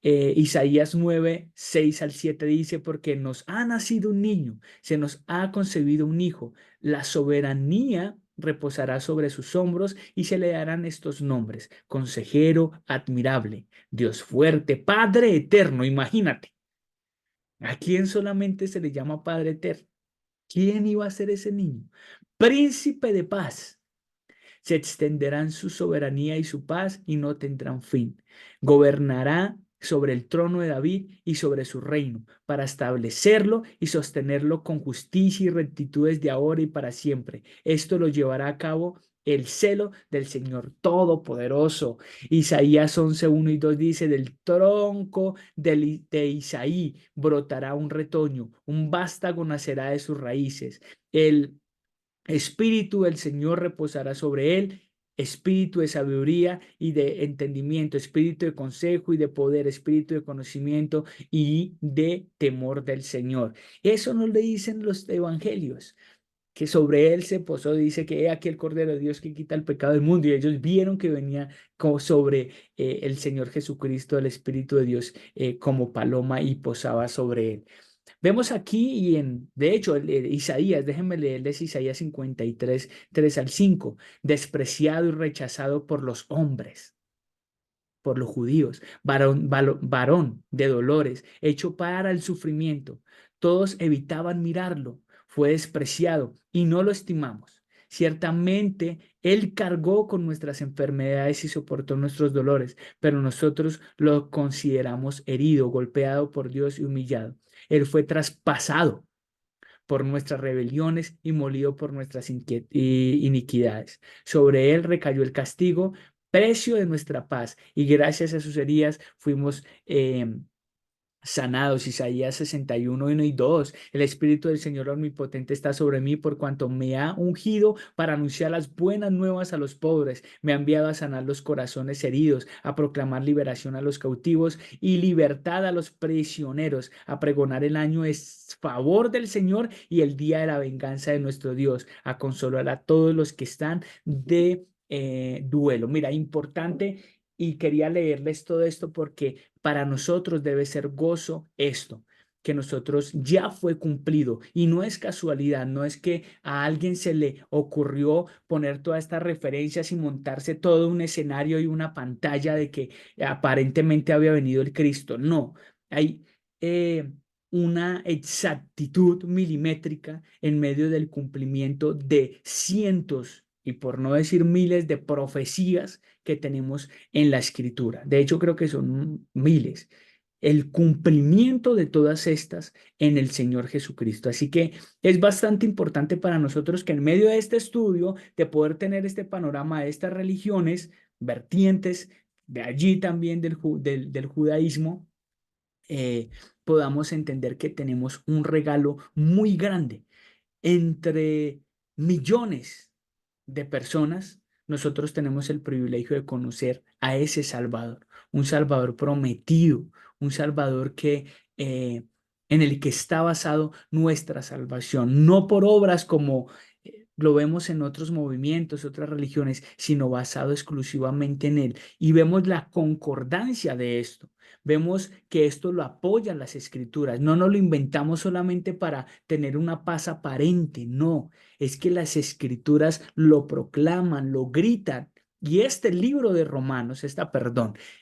Isaías 9:6 al 7 dice, porque nos ha nacido un niño, se nos ha concebido un hijo, la soberanía reposará sobre sus hombros y se le darán estos nombres: Consejero admirable, Dios fuerte, Padre eterno. Imagínate, ¿a quién solamente se le llama Padre eterno? ¿Quién iba a ser ese niño? Príncipe de paz. Se extenderán su soberanía y su paz y no tendrán fin. Gobernará sobre el trono de David y sobre su reino, para establecerlo y sostenerlo con justicia y rectitud desde ahora y para siempre. Esto lo llevará a cabo el celo del Señor Todopoderoso. Isaías 11:1 y 2 dice, del tronco de Isaí brotará un retoño, un vástago nacerá de sus raíces. El Espíritu del Señor reposará sobre él, espíritu de sabiduría y de entendimiento, espíritu de consejo y de poder, espíritu de conocimiento y de temor del Señor. Eso nos le dicen los evangelios, que sobre él se posó, dice que he aquí el Cordero de Dios que quita el pecado del mundo, y ellos vieron que venía como sobre el Señor Jesucristo, el Espíritu de Dios, como paloma, y posaba sobre él. Vemos aquí de hecho, Isaías, déjenme leerles Isaías 53, 3 al 5, despreciado y rechazado por los hombres, por los judíos, varón de dolores, hecho para el sufrimiento. Todos evitaban mirarlo, fue despreciado y no lo estimamos. Ciertamente, Él cargó con nuestras enfermedades y soportó nuestros dolores, pero nosotros lo consideramos herido, golpeado por Dios y humillado. Él fue traspasado por nuestras rebeliones y molido por nuestras iniquidades. Sobre él recayó el castigo, precio de nuestra paz, y gracias a sus heridas fuimos sanados. Isaías 61, 1 y 2. El Espíritu del Señor Omnipotente está sobre mí, por cuanto me ha ungido para anunciar las buenas nuevas a los pobres. Me ha enviado a sanar los corazones heridos, a proclamar liberación a los cautivos y libertad a los prisioneros, a pregonar el año de favor del Señor y el día de la venganza de nuestro Dios, a consolar a todos los que están de duelo. Mira, importante, y quería leerles todo esto porque para nosotros debe ser gozo esto, que nosotros ya fue cumplido, y no es casualidad, no es que a alguien se le ocurrió poner todas estas referencias y montarse todo un escenario y una pantalla de que aparentemente había venido el Cristo. No, hay una exactitud milimétrica en medio del cumplimiento de cientos y por no decir miles de profecías que tenemos en la Escritura. De hecho, creo que son miles. El cumplimiento de todas estas en el Señor Jesucristo. Así que es bastante importante para nosotros que en medio de este estudio, de poder tener este panorama de estas religiones, vertientes, de allí también del judaísmo, podamos entender que tenemos un regalo muy grande entre millones de personas. Nosotros tenemos el privilegio de conocer a ese Salvador, un Salvador prometido, un Salvador en el que está basado nuestra salvación, no por obras como lo vemos en otros movimientos, otras religiones, sino basado exclusivamente en Él. Y vemos la concordancia de esto. Vemos que esto lo apoyan las Escrituras. No nos lo inventamos solamente para tener una paz aparente, no. Es que las Escrituras lo proclaman, lo gritan. Y este libro de Romanos,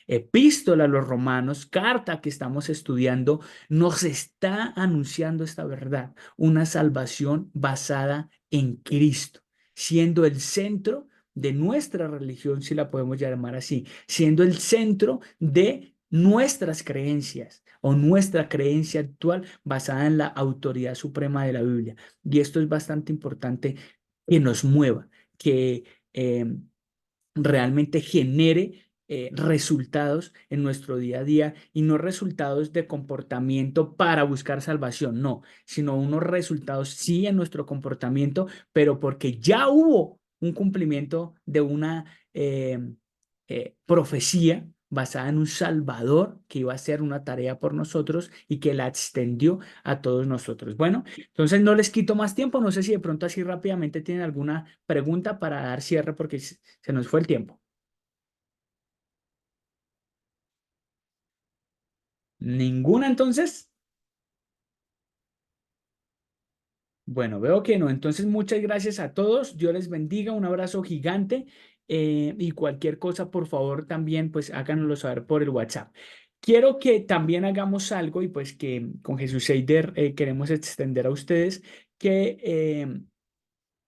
epístola a los Romanos, carta que estamos estudiando, nos está anunciando esta verdad, una salvación basada en Cristo, siendo el centro de nuestra religión, si la podemos llamar así, siendo el centro de nuestras creencias o nuestra creencia actual basada en la autoridad suprema de la Biblia. Y esto es bastante importante, que nos mueva, que realmente genere resultados en nuestro día a día, y no resultados de comportamiento para buscar salvación, no, sino unos resultados sí en nuestro comportamiento, pero porque ya hubo un cumplimiento de una profecía basada en un Salvador que iba a hacer una tarea por nosotros y que la extendió a todos nosotros. Bueno, entonces no les quito más tiempo. No sé si de pronto así rápidamente tienen alguna pregunta para dar cierre porque se nos fue el tiempo. ¿Ninguna entonces? Bueno, veo que no. Entonces, muchas gracias a todos. Dios les bendiga. Un abrazo gigante. Y cualquier cosa, por favor, también pues háganoslo saber por el WhatsApp. Quiero que también hagamos algo, y pues que con Jesús Eider queremos extender a ustedes que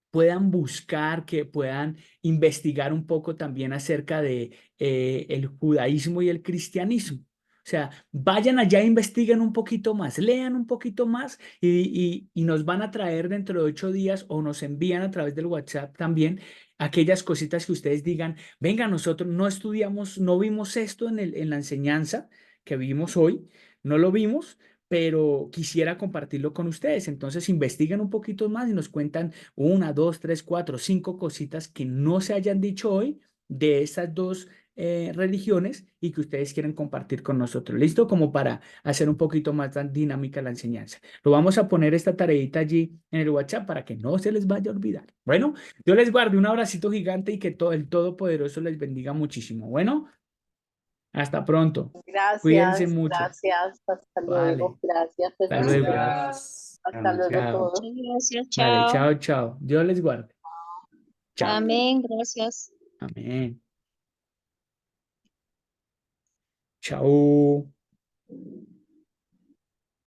puedan buscar, que puedan investigar un poco también acerca de el judaísmo y el cristianismo. O sea, vayan allá, investiguen un poquito más, lean un poquito más, y nos van a traer dentro de 8 días, o nos envían a través del WhatsApp también aquellas cositas que ustedes digan, venga, nosotros no estudiamos, no vimos esto en la enseñanza que vimos hoy, no lo vimos, pero quisiera compartirlo con ustedes. Entonces investiguen un poquito más y nos cuentan 1, 2, 3, 4, 5 cositas que no se hayan dicho hoy de estas dos religiones y que ustedes quieren compartir con nosotros. ¿Listo? Como para hacer un poquito más tan dinámica la enseñanza. Lo vamos a poner esta tareita allí en el WhatsApp para que no se les vaya a olvidar. Bueno, Dios les guarde, un abracito gigante y que todo el Todopoderoso les bendiga muchísimo. Bueno, hasta pronto. Cuídense Gracias, mucho. gracias. Hasta luego. Vale, Gracias. hasta Feliz luego. día. Gracias. Hasta luego Chao. todos. Gracias, Vale, chao. chao, chao. Dios les guarde. Chao. Amén, gracias. Amén. Chao.